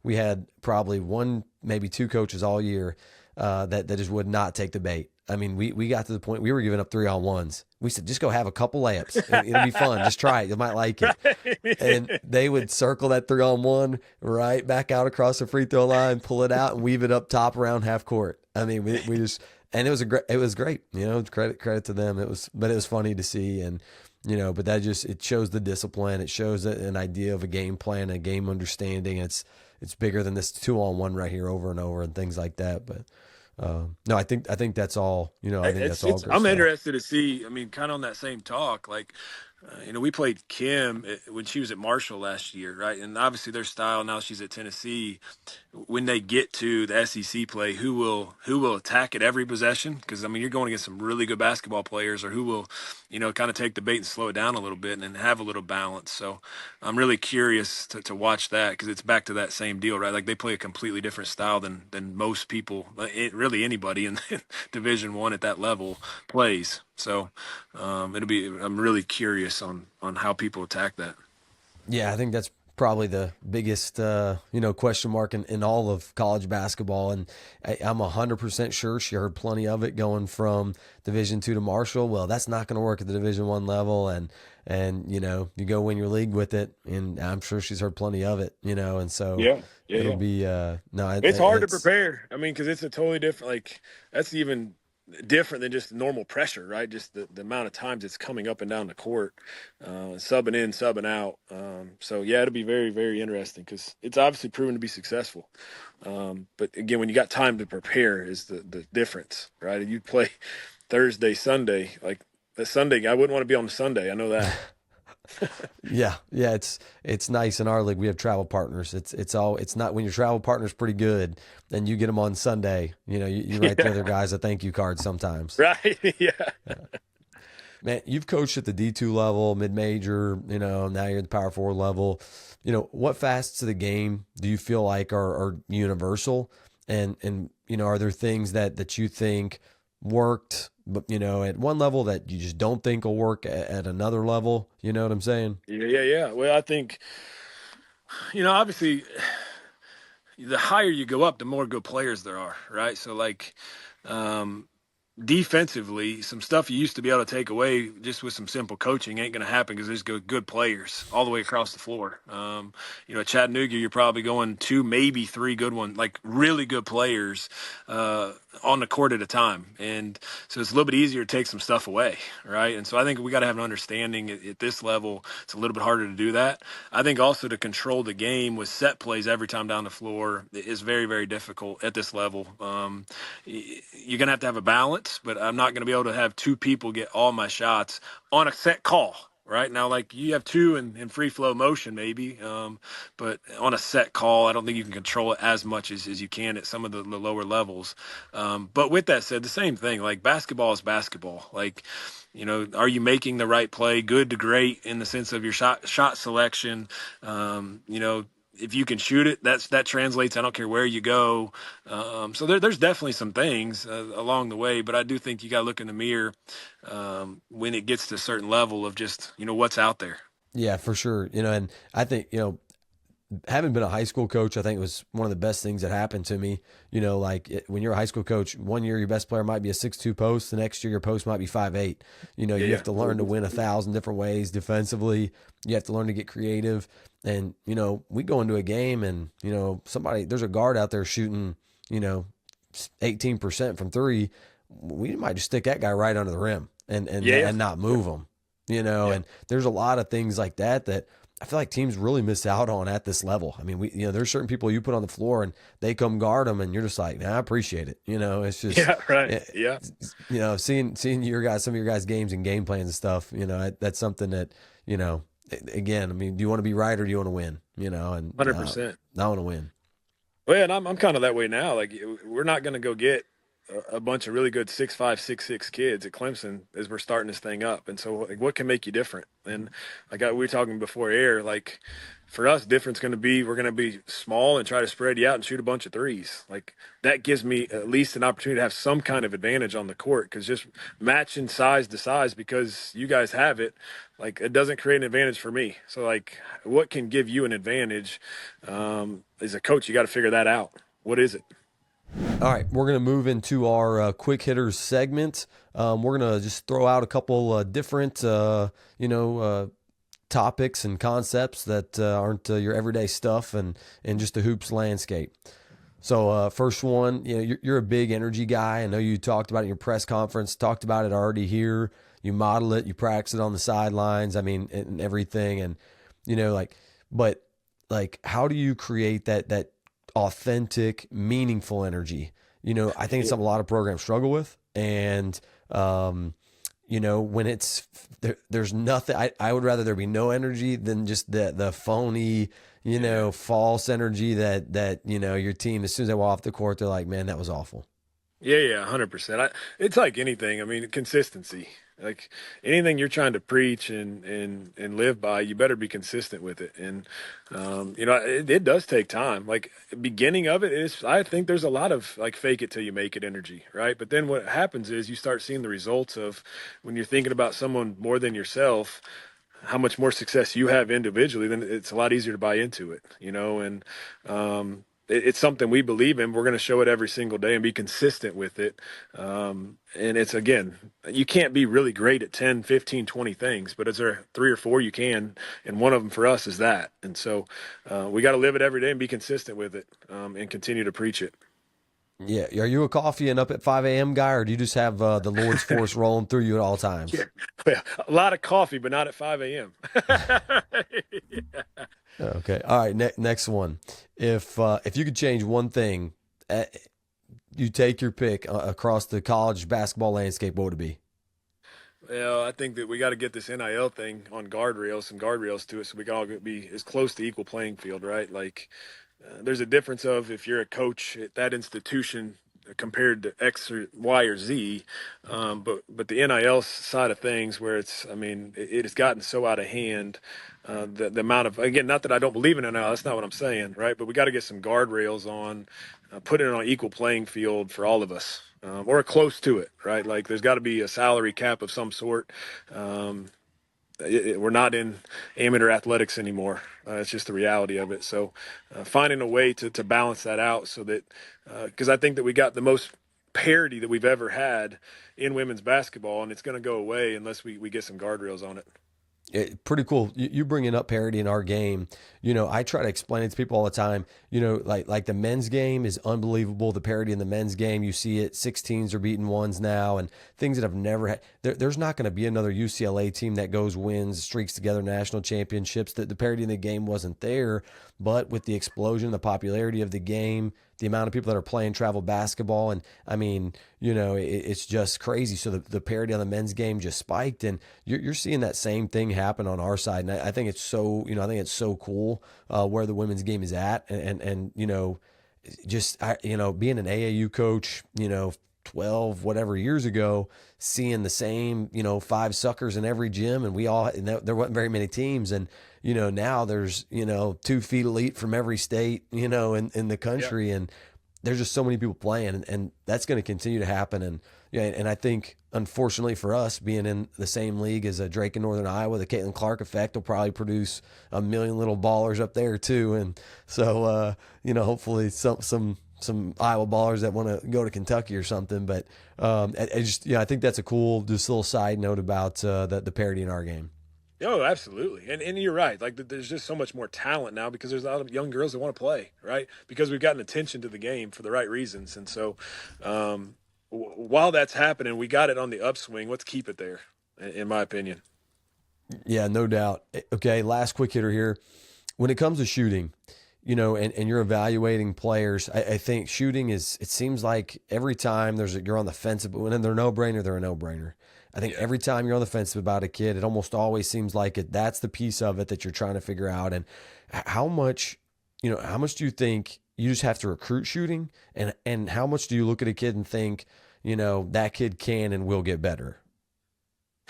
we had probably 1, maybe 2 coaches all year that just would not take the bait. I mean, we got to the point we were giving up 3-on-1s. We said, just go have a couple layups. It'll be fun. Just try it. You might like it. And they would circle that 3-on-1 right back out across the free throw line, pull it out, and weave it up top around half court. I mean, we just, and it was great. Credit to them. It was funny to see, and but that it shows the discipline. It shows an idea of a game plan, a game understanding. It's bigger than this 2-on-1 right here over and over and things like that. But no, I think that's all. I think that's all good I'm stuff. interested to see. I mean, kind of on that same talk, like we played Kim when she was at Marshall last year, right? And obviously their style, now she's at Tennessee. When they get to the SEC play, who will attack at every possession? Because I mean, you're going against some really good basketball players, or who will, kind of take the bait and slow it down a little bit and have a little balance. So I'm really curious to watch that, because it's back to that same deal, right? Like they play a completely different style than most people, really anybody in Division I at that level plays. So I'm really curious on how people attack that. Yeah, I think that's probably the biggest, question mark in all of college basketball. And I'm 100% sure she heard plenty of it going from Division II to Marshall. Well, that's not going to work at the Division I level. And you go win your league with it. And I'm sure she's heard plenty of it, and so it'll be, it's hard to prepare. I mean, cause it's a totally different, like that's even different than just normal pressure, right? Just the amount of times it's coming up and down the court, subbing in, subbing out. So yeah, it'll be very, very interesting, because it's obviously proven to be successful. But again, when you got time to prepare is the difference, right? If you play Thursday, Sunday, like the Sunday, I wouldn't want to be on the Sunday. I know that. Yeah. It's nice in our league. We have travel partners. It's not when your travel partner's pretty good, then you get them on Sunday. You write the other guys a thank you card sometimes. Right. Yeah. Man, you've coached at the D2 level, mid-major. Now you're at the Power 4 level. What facets of the game do you feel like are universal? And are there things that you think worked, but at one level that you just don't think will work at another level? You know what I'm saying? Yeah. Well, I think, obviously the higher you go up, the more good players there are, right? So like, defensively, some stuff you used to be able to take away just with some simple coaching ain't going to happen, because there's good players all the way across the floor. At Chattanooga, you're probably going 2, maybe 3 good ones, like really good players on the court at a time. And so it's a little bit easier to take some stuff away, right? And so I think we got to have an understanding at this level. It's a little bit harder to do that. I think also to control the game with set plays every time down the floor is very, very difficult at this level. You're going to have a balance, but I'm not going to be able to have 2 people get all my shots on a set call, right? Now, like you have two in free flow motion, maybe, but on a set call, I don't think you can control it as much as you can at some of the lower levels. But with that said, the same thing, like basketball is basketball. Like, are you making the right play, good to great, in the sense of your shot selection? If you can shoot it, that translates. I don't care where you go. So there's definitely some things along the way, but I do think you got to look in the mirror when it gets to a certain level of just what's out there. Yeah, for sure. And I think, having been a high school coach, I think it was one of the best things that happened to me. When you're a high school coach, one year your best player might be a 6'2" post, the next year your post might be 5'8". You have to learn to win 1,000 different ways defensively. You have to learn to get creative. And, we go into a game and, there's a guard out there shooting, 18% from three. We might just stick that guy right under the rim and not move him, and there's a lot of things like that I feel like teams really miss out on at this level. I mean, there's certain people you put on the floor and they come guard them and you're just like, nah, I appreciate it. It's just, seeing some of your guys' games and game plans and stuff, that's something that, again, I mean, do you want to be right or do you want to win? And 100%. I want to win. Well, and I'm kind of that way now. Like, we're not going to go get a bunch of really good 6'5", 6'6" kids at Clemson as we're starting this thing up. And so, like, what can make you different? And like we were talking before air, like for us, difference going to be we're going to be small and try to spread you out and shoot a bunch of threes. Like that gives me at least an opportunity to have some kind of advantage on the court, because just matching size to size because you guys have it, like it doesn't create an advantage for me. So like, what can give you an advantage? As a coach, you got to figure that out. What is it? All right, we're going to move into our quick hitters segment. We're going to just throw out a couple different, topics and concepts that aren't your everyday stuff and just the hoops landscape. So first one, you're a big energy guy. I know you talked about it in your press conference, talked about it already here. You model it, you practice it on the sidelines. I mean, and everything. And, how do you create that authentic, meaningful energy? I think it's something a lot of programs struggle with. And, when it's there's nothing, I would rather there be no energy than just the phony, false energy that your team, as soon as they walk off the court, they're like, man, that was awful. Yeah, 100%. It's like anything. I mean, consistency. Like anything you're trying to preach and live by, you better be consistent with it. And it does take time. Like beginning of it is, I think there's a lot of like fake it till you make it energy, right? But then what happens is you start seeing the results of when you're thinking about someone more than yourself, how much more success you have individually, then it's a lot easier to buy into it, and it's something we believe in. We're going to show it every single day and be consistent with it. And it's, again, you can't be really great at 10, 15, 20 things, but is there 3 or 4 you can? And one of them for us is that. And so we got to live it every day and be consistent with it and continue to preach it. Yeah. Are you a coffee and up at 5 a.m. guy, or do you just have the Lord's force rolling through you at all times? Yeah. Well, a lot of coffee, but not at 5 a.m. Yeah. Okay. All right. Next one. If you could change one thing, you take your pick across the college basketball landscape, what would it be? Well, I think that we got to get this NIL thing on guardrails to it, so we can all be as close to equal playing field, right? Like, there's a difference of if you're a coach at that institution compared to X or Y or Z, but the NIL side of things, where it has gotten so out of hand. The amount of, again, not that I don't believe in it now, that's not what I'm saying, right? But we got to get some guardrails on, putting it on equal playing field for all of us, or close to it, right? Like there's got to be a salary cap of some sort. We're not in amateur athletics anymore. It's just the reality of it. So finding a way to balance that out so that, because I think that we got the most parity that we've ever had in women's basketball, and it's going to go away unless we get some guardrails on it. Pretty cool. You bringing up parity in our game. I try to explain it to people all the time. Like the men's game is unbelievable. The parity in the men's game, you see it. 16s are beating ones now, and things that have never had. There's not going to be another UCLA team that goes, wins, streaks together national championships. The parity in the game wasn't there, but with the explosion, the popularity of the game, the amount of people that are playing travel basketball. And I mean, it's just crazy. So the parity on the men's game just spiked, and you're seeing that same thing happen on our side. And I think it's so, I think it's so cool where the women's game is at. And being an AAU coach, 12 whatever years ago, seeing the same 5 suckers in every gym, and there wasn't very many teams, and now there's 2 feet elite from every state in the country. Yep. And there's just so many people playing, and that's going to continue to happen. And and I think, unfortunately for us, being in the same league as a Drake in Northern Iowa, the Caitlin Clark effect will probably produce a million little ballers up there too. And so hopefully some Iowa ballers that want to go to Kentucky or something. But I think that's a cool, just little side note about the parity in our game. Oh, absolutely. And you're right. Like, there's just so much more talent now because there's a lot of young girls that want to play, right? Because we've gotten attention to the game for the right reasons. And so while that's happening, we got it on the upswing. Let's keep it there, in my opinion. Yeah, no doubt. Okay, last quick hitter here. When it comes to shooting, and you're evaluating players, I think shooting it seems like every time you're on the fence, but when they're a no-brainer, they're a no-brainer. I think every time you're on the fence about a kid, it almost always seems like that's the piece of it that you're trying to figure out. And how much do you think you just have to recruit shooting? And how much do you look at a kid and think, that kid can and will get better?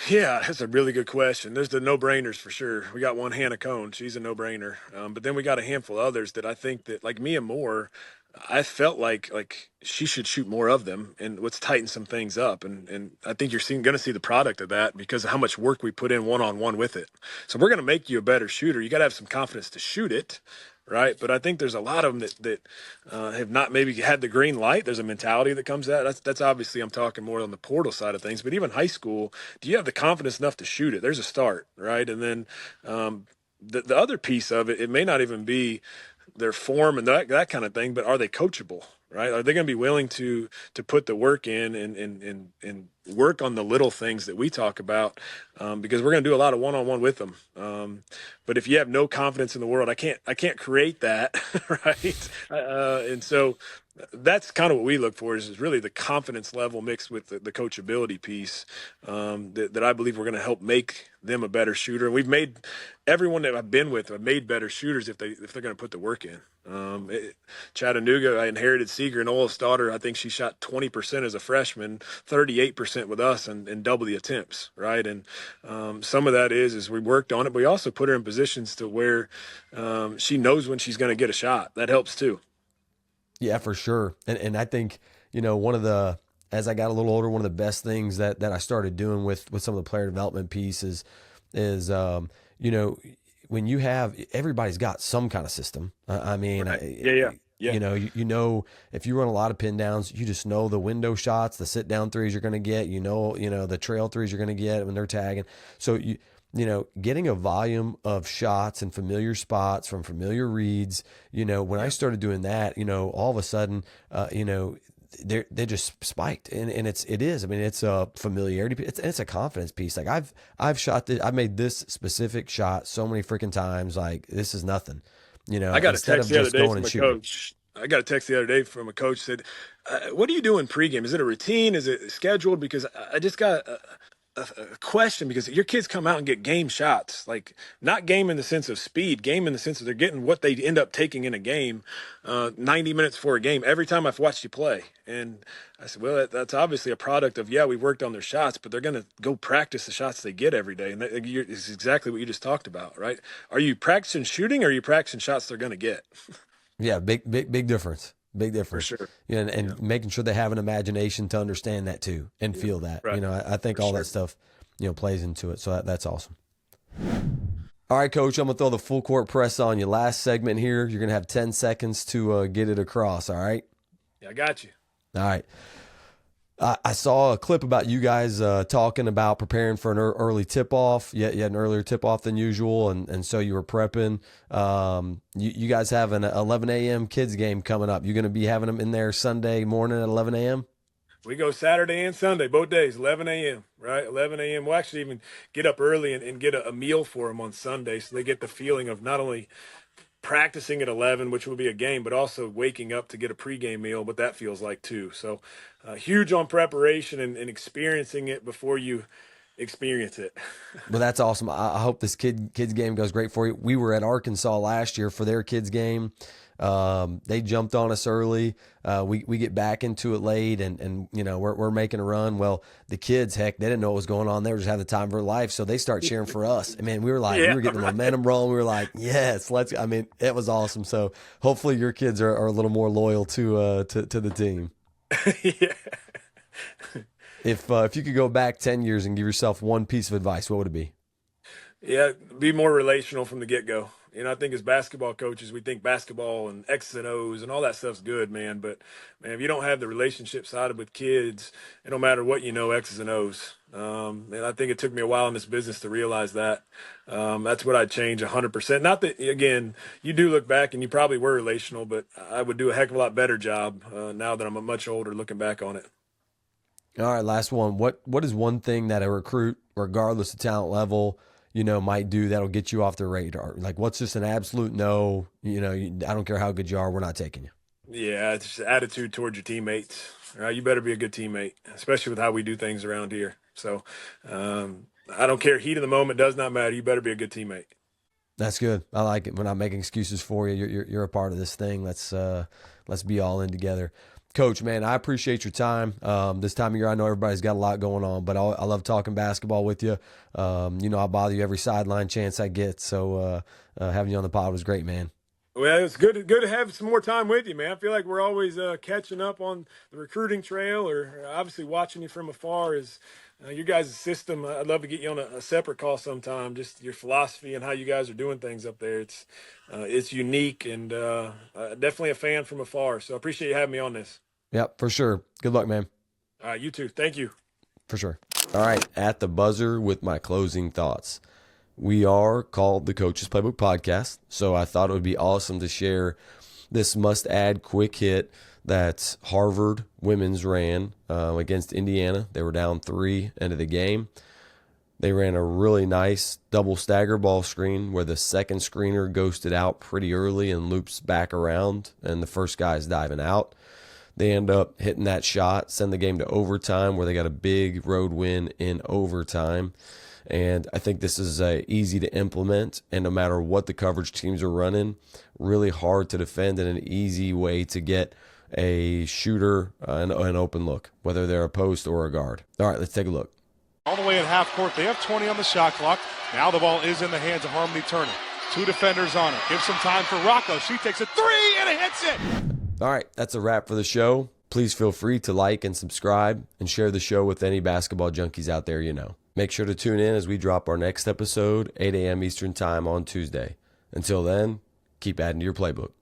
Yeah, that's a really good question. There's the no-brainers for sure. We got one, Hannah Cohn. She's a no-brainer. But then we got a handful of others that I think that, like Mia Moore, I felt like she should shoot more of them, and let's tighten some things up. And I think you're going to see the product of that because of how much work we put in one-on-one with it. So we're going to make you a better shooter. You got to have some confidence to shoot it, right? But I think there's a lot of them that have not maybe had the green light. There's a mentality that comes out. That's obviously, I'm talking more on the portal side of things. But even high school, do you have the confidence enough to shoot it? There's a start, right? And then the other piece of it may not even be their form and that kind of thing, but are they coachable, right? Are they going to be willing to put the work in and work on the little things that we talk about? Because we're going to do a lot of one-on-one with them. But if you have no confidence in the world, I can't create that, right? And so that's kind of what we look for is really the confidence level mixed with the coachability piece that I believe we're going to help make them a better shooter. And we've made everyone that I've been with have made better shooters if they're going to put the work in. Chattanooga, I inherited Seeger and Ola's daughter. I think she shot 20% as a freshman, 38% with us, and double the attempts, right? And some of that is we worked on it, but we also put her in positions to where she knows when she's going to get a shot. That helps too. Yeah, for sure. And I think, as I got a little older, one of the best things that I started doing with some of the player development pieces is when you have, everybody's got some kind of system. I mean, right. Yeah. If you run a lot of pin downs, you just know the window shots, the sit down threes you're going to get, the trail threes you're going to get when they're tagging. So getting a volume of shots in familiar spots from familiar reads, when I started doing that, all of a sudden, they just spiked, and it is. I mean, it's a familiarity. It's a confidence piece. Like I've made this specific shot so many freaking times. Like this is nothing. I got a text the other day from a coach. I got a text the other day from a coach said, "What do you do in pregame? Is it a routine? Is it scheduled? Because I just got a question because your kids come out and get game shots, like not game in the sense of speed, game in the sense of they're getting what they end up taking in a game, 90 minutes for a game every time I've watched you play." And I said, well, that's obviously a product of, we worked on their shots, but they're going to go practice the shots they get every day. And it's exactly what you just talked about, right? Are you practicing shooting or are you practicing shots they're going to get? Yeah, big difference. Big difference. For sure. And making sure they have an imagination to understand that too and feel that. Right. I think for all that stuff, plays into it. So that's awesome. All right, Coach, I'm going to throw the full court press on you. Last segment here. You're going to have 10 seconds to get it across, all right? Yeah, I got you. All right. I saw a clip about you guys talking about preparing for an early tip-off. You had an earlier tip-off than usual, and so you were prepping. You guys have an 11 a.m. kids game coming up. You're going to be having them in there Sunday morning at 11 a.m.? We go Saturday and Sunday, both days, 11 a.m., right? 11 a.m. We'll actually even get up early and get a meal for them on Sunday so they get the feeling of not only practicing at 11, which will be a game, but also waking up to get a pregame meal, what that feels like too. So huge on preparation and experiencing it before you experience it. Well, that's awesome. I hope this kids game goes great for you. We were at Arkansas last year for their kids game. They jumped on us early. We get back into it late, and we're making a run. Well, the kids, heck, they didn't know what was going on. They were just having the time of their life, so they start cheering for us. And man, we were like, we were getting the momentum rolling. We were like, yes, let's. I mean, it was awesome. So hopefully your kids are a little more loyal to the team. Yeah. If you could go back 10 years and give yourself one piece of advice, what would it be? Yeah, be more relational from the get-go. I think as basketball coaches, we think basketball and X's and O's and all that stuff's good, man. But, man, if you don't have the relationship side with kids, it don't matter what you know, X's and O's. And I think it took me a while in this business to realize that. That's what I'd change 100%. Not that, again, you do look back and you probably were relational, but I would do a heck of a lot better job now that I'm much older looking back on it. All right, last one. What is one thing that a recruit, regardless of talent level, might do that'll get you off the radar? Like, what's just an absolute no? I don't care how good you are, we're not taking you. Yeah, it's just attitude towards your teammates. All right, you better be a good teammate, especially with how we do things around here. So, I don't care. Heat of the moment does not matter. You better be a good teammate. That's good. I like it. We're not making excuses for you. You're a part of this thing. Let's be all in together. Coach, man, I appreciate your time. This time of year, I know everybody's got a lot going on, but I love talking basketball with you. I bother you every sideline chance I get. So having you on the pod was great, man. Well, it's good to have some more time with you, man. I feel like we're always catching up on the recruiting trail, or obviously watching you from afar. Is your guys' system? I'd love to get you on a separate call sometime. Just your philosophy and how you guys are doing things up there. It's unique, and definitely a fan from afar. So I appreciate you having me on this. Yep, for sure. Good luck, man. All right, you too. Thank you. For sure. All right, at the buzzer with my closing thoughts. We are called the Coaches Playbook Podcast, so I thought it would be awesome to share this must-add quick hit that Harvard women's ran against Indiana. They were down 3 end of the game. They ran a really nice double stagger ball screen where the second screener ghosted out pretty early and loops back around, and the first guy's diving out. They end up hitting that shot, send the game to overtime where they got a big road win in overtime. And I think this is easy to implement, and no matter what the coverage teams are running, really hard to defend and an easy way to get a shooter an open look, whether they're a post or a guard. All right, let's take a look. All the way at half court. They have 20 on the shot clock. Now the ball is in the hands of Harmony Turner. 2 defenders on her. Give some time for Rocco. She takes a 3 and it hits it. All right, that's a wrap for the show. Please feel free to like and subscribe and share the show with any basketball junkies out there you know. Make sure to tune in as we drop our next episode, 8 a.m. Eastern Time on Tuesday. Until then, keep adding to your playbook.